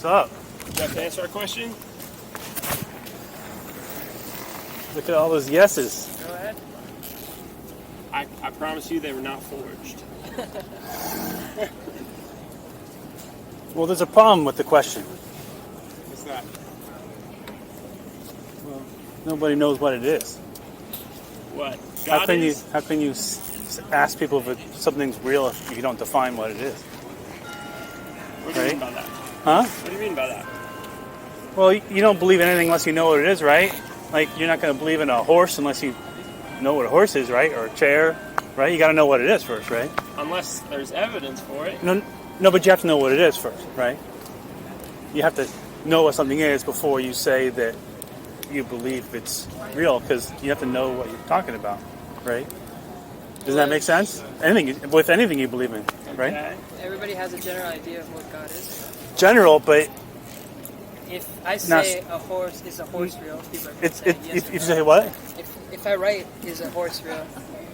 What's up? You have to answer our question? Look at all those yeses. Go ahead. I promise you they were not forged. Well, there's a problem with the question. What's that? Well, nobody knows what it is. What? How can you ask people if something's real if you don't define what it is? What do you mean by that? Huh? What do you mean by that? Well, you don't believe in anything unless you know what it is, right? Like, you're not going to believe in a horse unless you know what a horse is, right? Or a chair, right? You got to know what it is first, right? Unless there's evidence for it. No, but you have to know what it is first, right? You have to know what something is before you say that you believe it's real, because you have to know what you're talking about, right? Does that make sense? With anything you believe in, right? Okay. Everybody has a general idea of what God is. General, but If I say a horse is a horse real, people are going to say yes. if you say what? If I write is a horse real,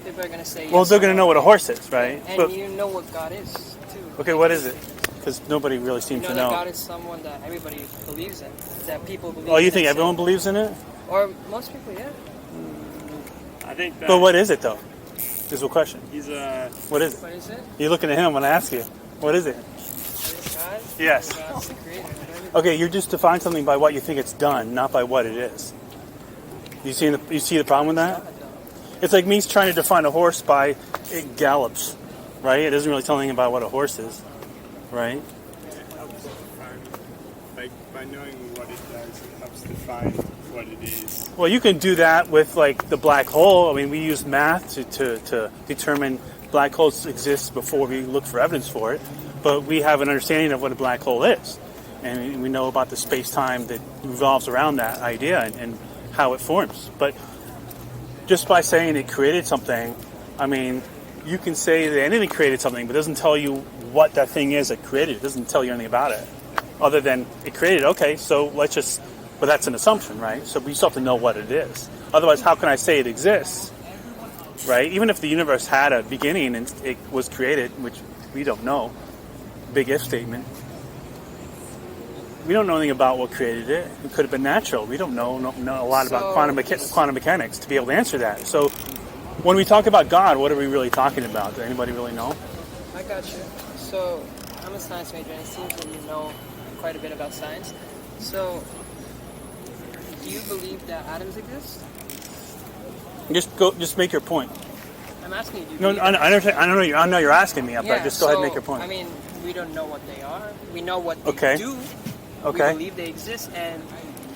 people are going to say yes. Well, they're going to know what a horse is, right? And But, you know what God is, too. okay, what is it? Because nobody really seems You to know know. that God is someone that everybody believes in, that people believe in. Oh, you think and everyone say- believes in it? Or most people, yeah. I think that But what is it, though? Is the question. he's a... What is it? What is it? You're looking at him when I ask you. What is it? What is God? Yes. God's the creator. Okay, you just define something by what you think it's done, not by what it is. You see the problem with that? It's like me trying to define a horse by it gallops, right? It doesn't really tell anything about what a horse is, right? It helps define, like, by knowing what it does, it helps define what it is. Well, you can do that with, like, the black hole. I mean, we use math to determine black holes exist before we look for evidence for it. But we have an understanding of what a black hole is. And we know about the space-time that revolves around that idea and how it forms. But just by saying it created something, I mean, you can say that anything created something, but it doesn't tell you what that thing is that created it. It doesn't tell you anything about it. Other than it created, okay, so let's just... But that's an assumption, right? So we still have to know what it is. Otherwise, how can I say it exists, right? Even if the universe had a beginning and it was created, which we don't know, big if statement, we don't know anything about what created it. It could have been natural. We don't know a lot about quantum mechanics to be able to answer that. So when we talk about God, what are we really talking about? Does anybody really know? I got you. So, I'm a science major, and it seems that you know quite a bit about science. So, do you believe that atoms exist? Just make your point. I'm asking you. Do you No, believe I know you're asking me, but just go ahead and make your point. I mean, we don't know what they are. We know what they Okay. do. Okay. We believe they exist, and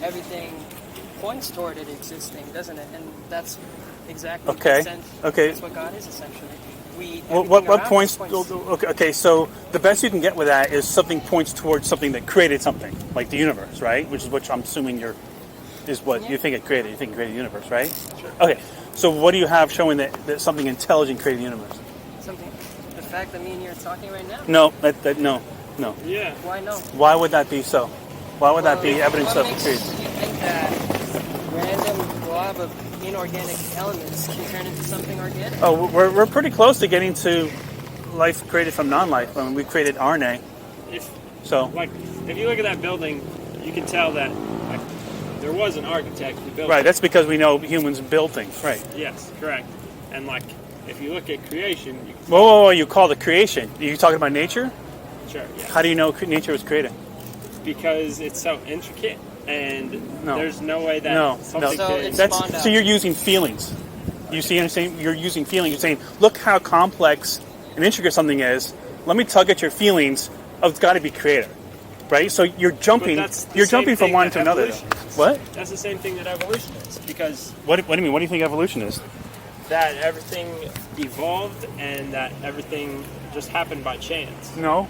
everything points toward it existing, doesn't it? And that's exactly Okay. That's what God is, essentially. What points? Okay, so the best you can get with that is something points towards something that created something, like the universe, right? Which I'm assuming is what you think it created. You think it created the universe, right? Sure. Okay, so what do you have showing that something intelligent created the universe? Something. The fact that me and you are talking right now. No, no. Yeah. Why no? Why would that be so? Why would that be evidence of What makes creation? you think that random blob of inorganic elements can turn into something organic? Oh, we're pretty close to getting to life created from non-life. I mean, we created RNA. If you look at that building, you can tell that there was an architect who built it. Right, that's because we know humans build things, right? Yes, correct. And if you look at creation, you can Whoa, you call it creation. Are you talking about nature? Sure, yeah. How do you know nature was created? Because it's so intricate, and there's no way that something So could... it's spawned out. So you're using feelings. You see what I'm saying? You're using feelings. You're saying, look how complex and intricate something is. Let me tug at your feelings. Oh, it's got to be created, right? So you're jumping. You're jumping from one to another. What? That's the same thing that evolution is. Because What do you mean? What do you think evolution is? that everything evolved and that everything just happened by chance. No,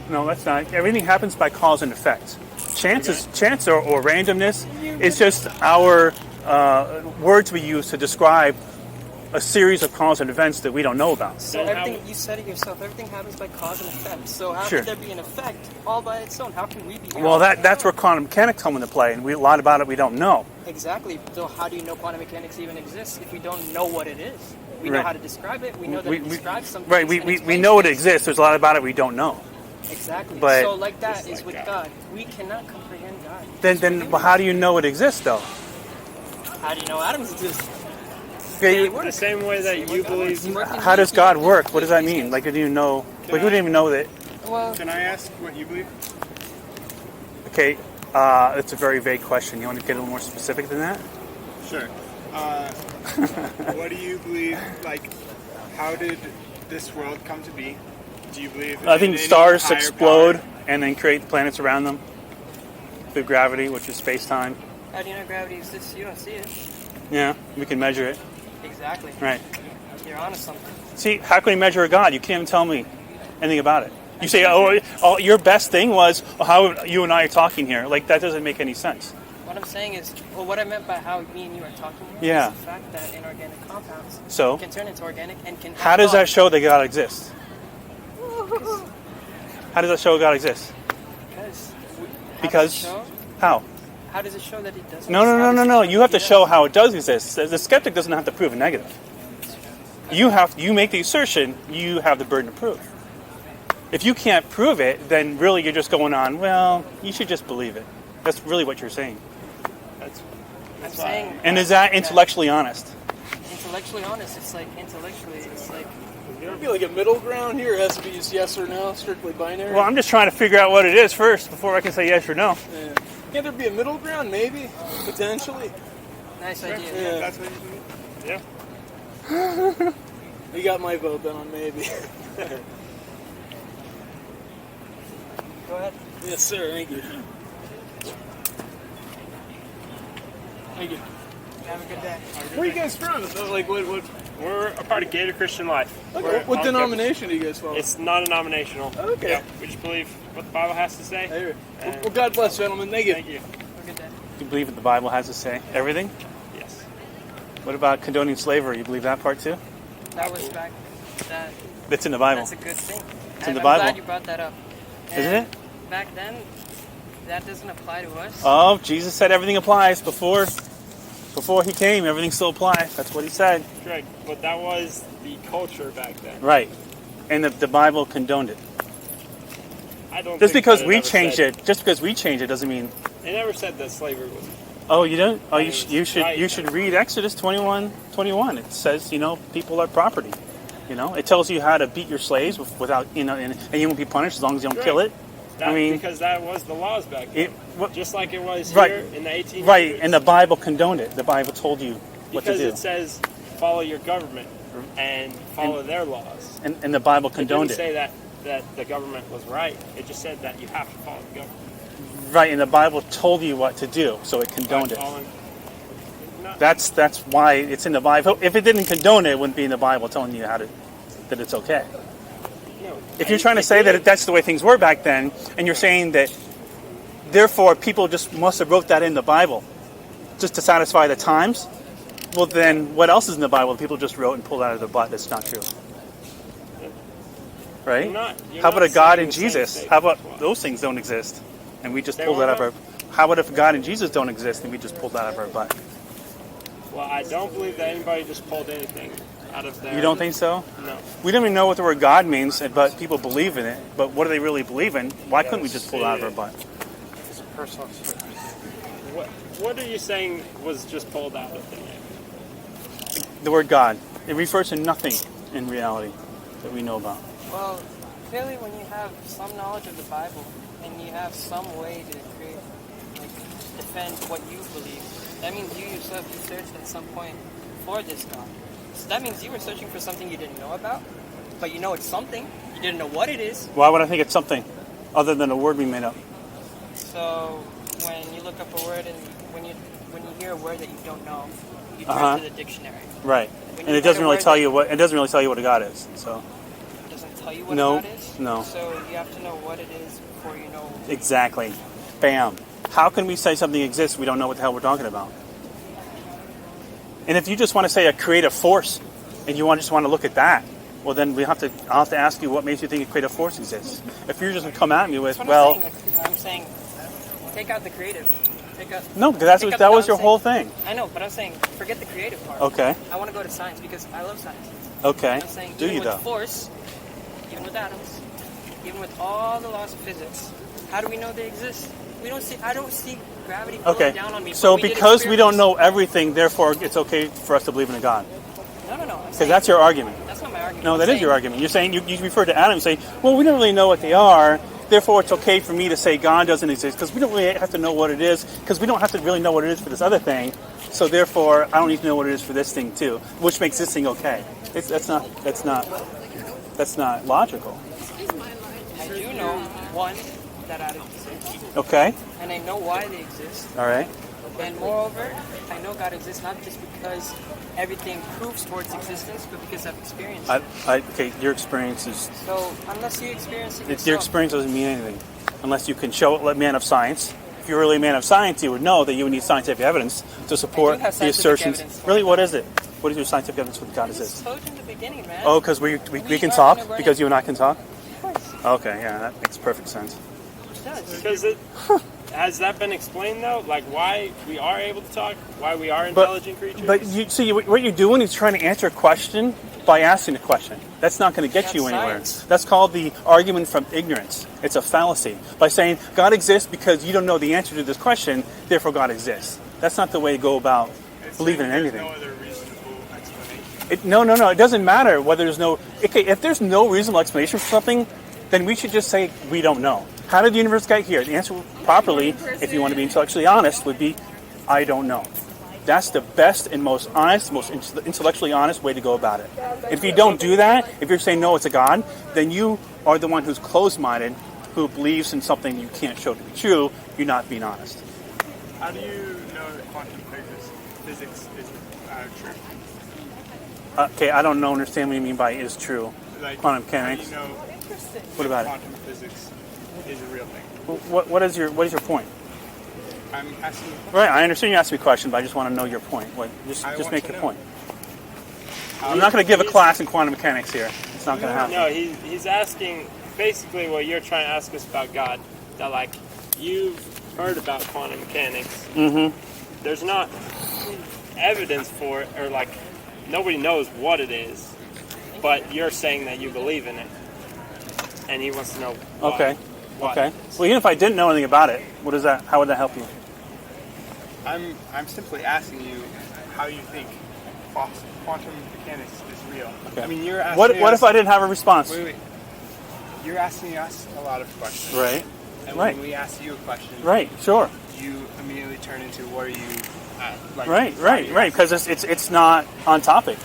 that's not. Everything happens by cause and effect. Chance or randomness is just our words we use to describe a series of cause and events that we don't know about. So everything, you said it yourself, everything happens by cause and effect. So how could there be an effect all by its own? How can we be? Well, that's where quantum mechanics come into play, and a lot about it we don't know. Exactly. So how do you know quantum mechanics even exists if we don't know what it is? We know how to describe it. We know that it describes something. Right. We know it exists. There's a lot about it we don't know. Exactly. But- so like that Just is like with God. God. We cannot comprehend God. Then how do you know it exists, though? How do you know atoms exist? Okay, The same way that you believe. how does God work? What does that mean? Like, did you know? Like, who didn't even know that? Well, Can I ask what you believe? Okay, it's a very vague question. You want to get a little more specific than that? Sure. What do you believe? Like, how did this world come to be? Do you believe? I in think any stars higher explode power? and then create planets around them through gravity, which is space-time. how do you know gravity exists? You don't see it. Yeah, we can measure it. Exactly. Right. You're onto something. See, how can we measure a God? You can't even tell me anything about it. You say, oh, your best thing was how you and I are talking here. Like, that doesn't make any sense. What I'm saying is, well, what I meant by how me and you are talking here Yeah. is the fact that inorganic compounds So, can turn into organic and can. how does that show that God exists? How does that show God exists? Because how? How does it show that it doesn't? No. You have to show how it does exist. The skeptic doesn't have to prove a negative. You make the assertion. You have the burden of proof. If you can't prove it, then really you're just going on. Well, you should just believe it. That's really what you're saying. I'm saying. And is that intellectually honest? Intellectually honest, it's like intellectually, it's like. There'd be like a middle ground here. It has to be just yes or no, strictly binary. Well, I'm just trying to figure out what it is first before I can say yes or no. Yeah. Can't there be a middle ground? Maybe, potentially. Nice idea. Yeah. That's what you believe. Yeah. You got my vote then on maybe. Go ahead. Yes, sir. Thank you. Thank you. Have a good day. Where are you guys from? Like what? We're a part of Gator Christian Life. Okay. What denomination do you guys follow? It's non-denominational. Okay. Yeah, we just believe what the Bible has to say. Hey, well, God bless, gentlemen. Thank you. Thank you. Have a good day. Do you believe what the Bible has to say? Everything? Yes. What about condoning slavery? You believe that part too? That was back. That's in the Bible. That's a good thing. in the I'm Bible. glad you brought that up. Isn't And it? Back then, that doesn't apply to us. Oh, Jesus said everything applies before he came. Everything still applies. That's what he said. Correct. But that was the culture back then. Right. And the Bible condoned it. I don't. Just think because that we ever changed said, it, just because we changed it doesn't mean. It never said that slavery was. Oh, you don't? Oh, It was right. you should read Exodus 21:21. It says, people are property. It tells you how to beat your slaves without, and you won't be punished as long as you don't kill it. That, I mean, because that was the laws back then. Just like it was Right. here in the 1800s. Right, and the Bible condoned it. The Bible told you what because to do. it says follow your government and follow their laws. And the Bible It condoned didn't it. say that the government was right. It just said that you have to follow the government. Right, and the Bible told you what to do, so it condoned it. Not, That's why it's in the Bible. If it didn't condone it, it wouldn't be in the Bible telling you that it's okay. no. If you're trying to say that that's the way things were back then, and you're saying that, therefore, people just must have wrote that in the Bible just to satisfy the times, well, then what else is in the Bible that people just wrote and pulled out of their butt that's not true? Right? You're How about not a God saying and the same Jesus? statement How about twice. those things don't exist, and we just They pulled that out were of our... How about if God and Jesus don't exist, and we just pulled that out of our butt? Well, I don't believe that anybody just pulled anything out of their... You don't think so? No. We don't even know what the word God means, but people believe in it. But what do they really believe in? Why couldn't we just pull it out of our butt? It's a personal experience. What are you saying was just pulled out of thin air? The word God. It refers to nothing in reality that we know about. Well, clearly, when you have some knowledge of the Bible and you have some way to defend what you believe, that means you yourself searched at some point for this God. So that means you were searching for something you didn't know about, but you know it's something. You didn't know what it is. Why would I think it's something other than a word we made up? So when you look up a word and when you hear a word that you don't know, you turn Uh-huh. to the dictionary. Right. When And you it doesn't write a really word tell that- you what it doesn't really tell you what a God is. So It doesn't tell you what No, a God is. no. So you have to know what it is before you know. exactly. Bam. How can we say something exists we don't know what the hell we're talking about? And if you just want to say a creative force and you just want to look at that, well then I'll have to ask you what makes you think a creative force exists. If you're just going to come at me with, That's what well, I'm saying take out the creative. no, because pick up that what was I'm your saying. whole thing. I know, but I'm saying forget the creative part. Okay. I want to go to science because I love science. Okay. I'm saying Do even you with though? force, even with atoms, even with all the laws of physics, how do we know they exist? We don't see. I don't see gravity pulling Okay. down on me. So but we did because we don't experiments. know everything, therefore it's okay for us to believe in a God. No. Because that's your argument. That's not my argument. No, I'm that is saying- your argument. You're saying, you refer to Adam and say, well, we don't really know what they are, therefore it's okay for me to say God doesn't exist, because we don't really have to know what it is, because we don't have to really know what it is for this other thing, so therefore I don't need to know what it is for this thing too, which makes this thing okay. That's not logical. I do know, one, that atoms exist, Okay? and I know why they exist. All right. And moreover, I know God exists not just because everything proves towards existence, but because I've experienced it. Okay, your experience is... So unless you experience it yourself, Your experience doesn't mean anything unless you can show it, like man of science. If you're really a man of science, you would know that you would need scientific evidence to support I do have the scientific assertions. evidence. Really, what is it? What is your scientific evidence for God I just exists? told you in the beginning, man. Oh, because we can are talk? gonna run Because it. you and I can talk? Of course, Okay, yeah, that makes perfect sense. it does. Because has that been explained though? Like why we are able to talk? Why we are intelligent creatures? But you see, what you're doing is trying to answer a question by asking a question. That's not going to get That's you anywhere. science. That's called the argument from ignorance. It's a fallacy. By saying God exists because you don't know the answer to this question, therefore God exists. That's not the way to go about believing in anything. There's no other reasonable explanation. No. It doesn't matter whether there's no... Okay, if there's no reasonable explanation for something, then we should just say we don't know. How did the universe get here? The answer properly, if you want to be intellectually honest, would be I don't know. That's the best and most honest, most intellectually honest way to go about it. If you don't do that, if you're saying no, it's a God, then you are the one who's closed-minded, who believes in something you can't show to be true. You're not being honest. How do you know that quantum physics is true? Okay, I don't understand what you mean by is true. Like, Quantum how do mechanics. you know What about it? quantum physics is a real thing? What is your point? I'm asking. Right, I understand you asked me a question, but I just want to know your point. Just want make to your know. point. I'm not going to give a class in quantum mechanics here. It's not going to happen. No, he's asking basically what you're trying to ask us about God. That like you've heard about quantum mechanics. Mm-hmm. There's not evidence for it, or like nobody knows what it is, but you're saying that you believe in it, and he wants to know why. Okay. Why. Okay. Well, even if I didn't know anything about it, what is that? How would that help you? I'm simply asking you how you think quantum mechanics is real. Okay. I mean, you're asking What us, if I didn't have a response? Wait. You're asking us a lot of questions. Right. And Right. when we ask you a question, Right. Sure. you immediately turn into what are you like? Right. Because it's not on topic.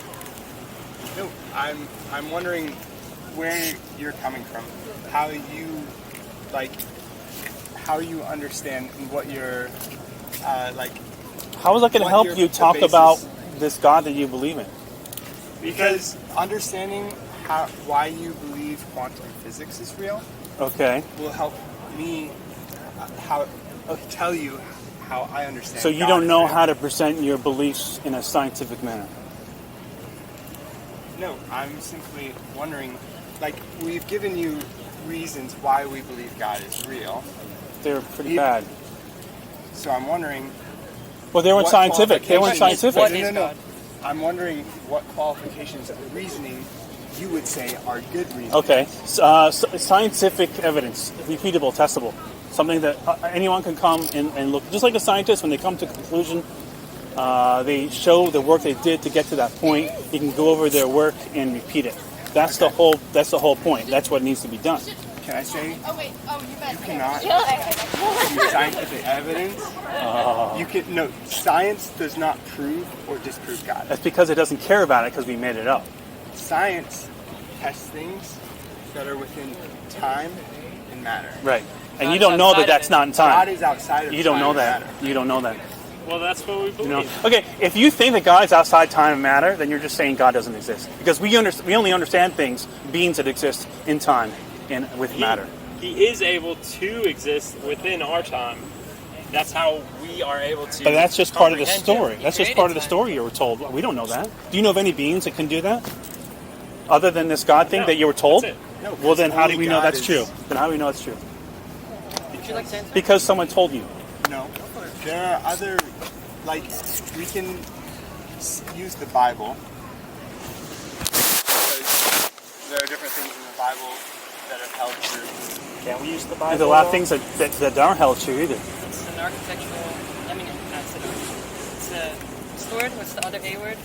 No, I'm wondering where you're coming from, how you understand what you're like. How is that going to What help your- you the talk basis- about this God that you believe in? Because understanding why you believe quantum physics is real Okay. will help me tell you how I understand. So you God don't is know real. how to present your beliefs in a scientific manner. No, I'm simply wondering. Like, we've given you reasons why we believe God is real. They're pretty You- bad. So I'm wondering. Well, they weren't what scientific. They weren't qualifications- scientific. What No, is no. God? I'm wondering what qualifications of reasoning you would say are good reasoning. Okay. Scientific evidence, repeatable, testable. Something that anyone can come and look. Just like a scientist, when they come to a conclusion, they show the work they did to get to that point. You can go over their work and repeat it. That's the whole point. That's what needs to be done. Can I say Oh wait, you meant you cannot use scientific evidence? You can no. Science does not prove or disprove God. That's because it doesn't care about it because we made it up. Science tests things that are within time and matter. Right. And God you is don't know outside that of that's it. not in God time. is outside of You don't time know and that. matter. You don't know that. Well, that's what we believe. You know. Okay. If you think that God is outside time and matter, then you're just saying God doesn't exist. Because we only understand things, beings that exist in time and with matter. He is able to exist within our time. That's how we are able to. But that's just part of the comprehend story. him. That's just part of the story you were told. We don't know that. Do you know of any beings that can do that? Other than this God thing No, that you were told? that's it. No, Well, then how do only we know God that's is- true? Then how do we know it's true? Would you like to answer? Because someone told you. No. There are other, like, we can use the Bible. Because there are different things in the Bible that are held true. Can we use the Bible? There's a lot of things that aren't held true either. It's an architectural. I mean, that's an It's a word. What's the other A word?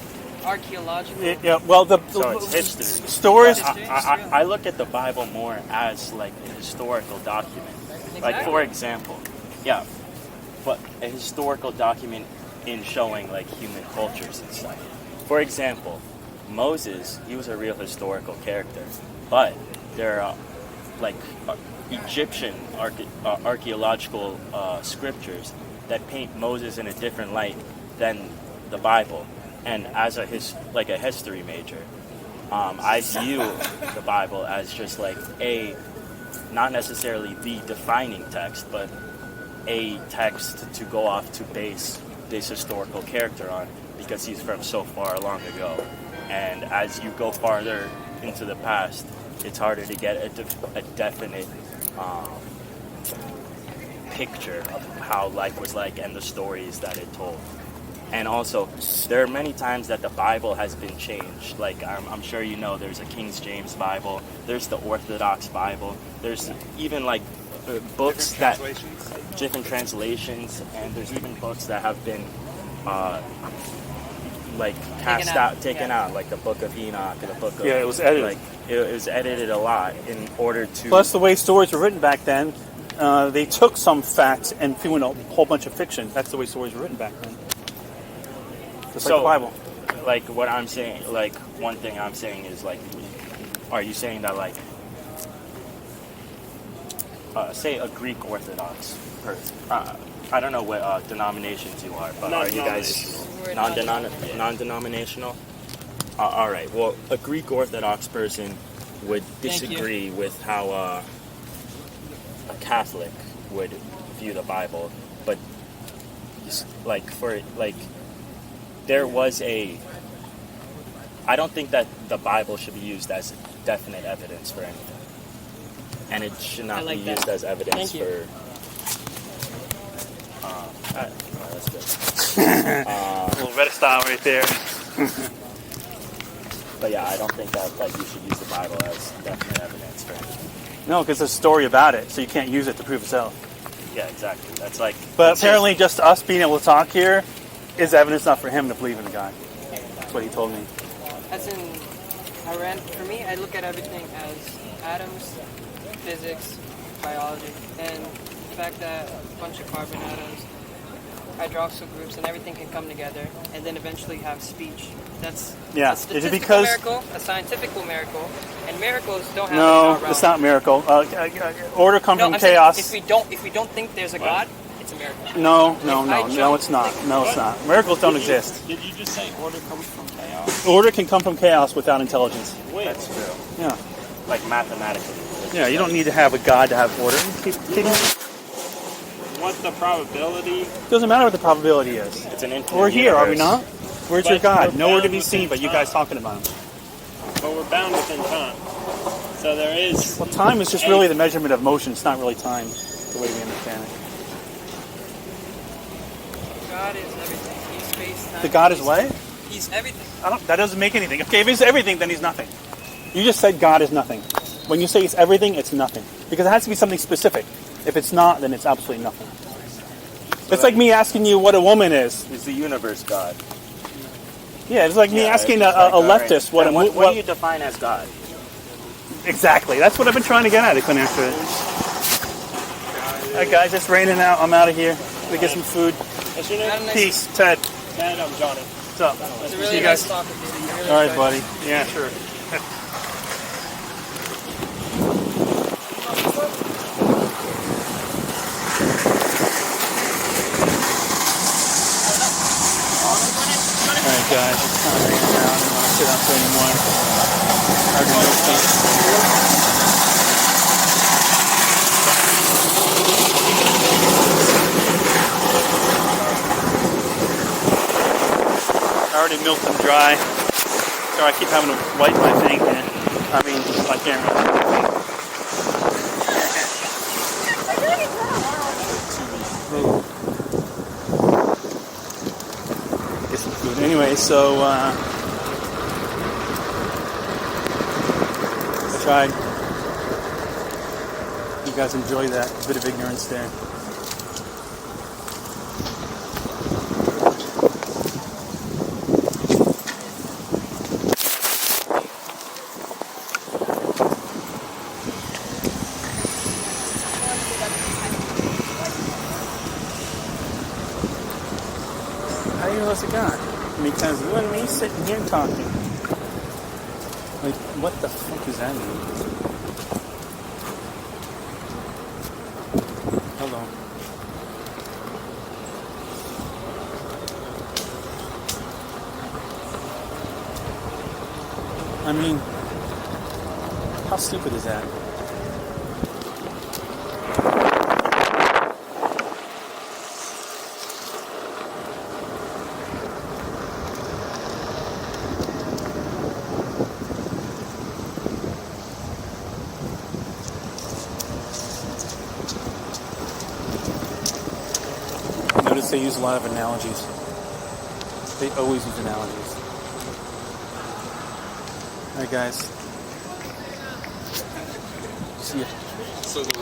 Archaeological. Yeah, well, So it's history. Stories. I look at the Bible more as like a historical document. Like, for example, but a historical document in showing like human cultures and stuff. For example, Moses, he was a real historical character, but there are Egyptian archaeological scriptures that paint Moses in a different light than the Bible. And as a history major, I view the Bible as just like not necessarily the defining text, but a text to go off to base this historical character on, because he's from so far long ago. And as you go farther into the past, it's harder to get a definite picture of how life was like and the stories that it told. And also, there are many times that the Bible has been changed. Like, I'm sure you know, there's a King James Bible, there's the Orthodox Bible, there's even books different translations, and there's even books that have been taken out, like the Book of Enoch, the Book of... Yeah, it was edited. It was edited a lot in order to... Plus, the way stories were written back then, they took some facts and threw in a whole bunch of fiction. That's the way stories were written back then. Just like the Bible. Like, what I'm saying, one thing I'm saying is, are you saying that, say a Greek Orthodox person, I don't know what denominations you are, but are you guys non-denominational? All right. Well, a Greek Orthodox person would disagree with how a Catholic would view the Bible, but there was I don't think that the Bible should be used as definite evidence for anything, and it should not be used as evidence for. That's good. A little red style right there. But yeah, I don't think that you should use the Bible as definite evidence for anything. No, because there's a story about it, so you can't use it to prove itself. Yeah, exactly. That's But apparently, just us being able to talk here is evidence enough for him to believe in the God. That's what he told me. As in, for me, I look at everything as atoms, physics, biology, and the fact that a bunch of carbon atoms, hydroxyl groups, and everything can come together and then eventually have speech. That's a statistical miracle, a scientific miracle, and miracles don't happen. No, it's not a miracle. Order comes from chaos. If we don't think there's a God, it's a miracle. No, it's not. No, it's not. Miracles don't exist. Did you just say order comes from chaos? Order can come from chaos without intelligence. That's true. Yeah. Like mathematically. Yeah, you don't need to have a God to have order. What's the probability? It doesn't matter what the probability is. It's an infinite We're here, are we universe. not? Where's your God? Nowhere to be seen, but you guys talking about him. But we're bound within time. So there is... Well, time is just really the measurement of motion. It's not really time, the way we understand it. God is everything. He's space, time. The God is what? He's everything. That doesn't make anything. Okay, if it's everything, then he's nothing. You just said God is nothing. When you say it's everything, it's nothing. Because it has to be something specific. If it's not, then it's absolutely nothing. It's like me asking you what a woman is. Is the universe God? Yeah, it's like me asking a leftist what do you define as God? Exactly. That's what I've been trying to get at. I couldn't answer it. All right, guys, it's raining out. I'm out of here. We get some food. What's your name? Peace, Ted. Ted, I'm Johnny. What's up? It's a See really you nice guys. talking to you. Really All right, enjoyed buddy. it. Yeah, sure. Alright guys, it's kind of raining out. I don't want to sit out there anymore. Hard to milk them. I already milked them dry. Sorry, I keep having to wipe my thing here. I mean, my camera. Get some food. Anyway, so I tried you guys enjoy that bit of ignorance there. How do you know it's a God? Because you and me sitting here talking. Like, what the fuck does that mean? Hello. I mean, how stupid is that? Notice they use a lot of analogies. They always use analogies. Alright guys. See ya. So the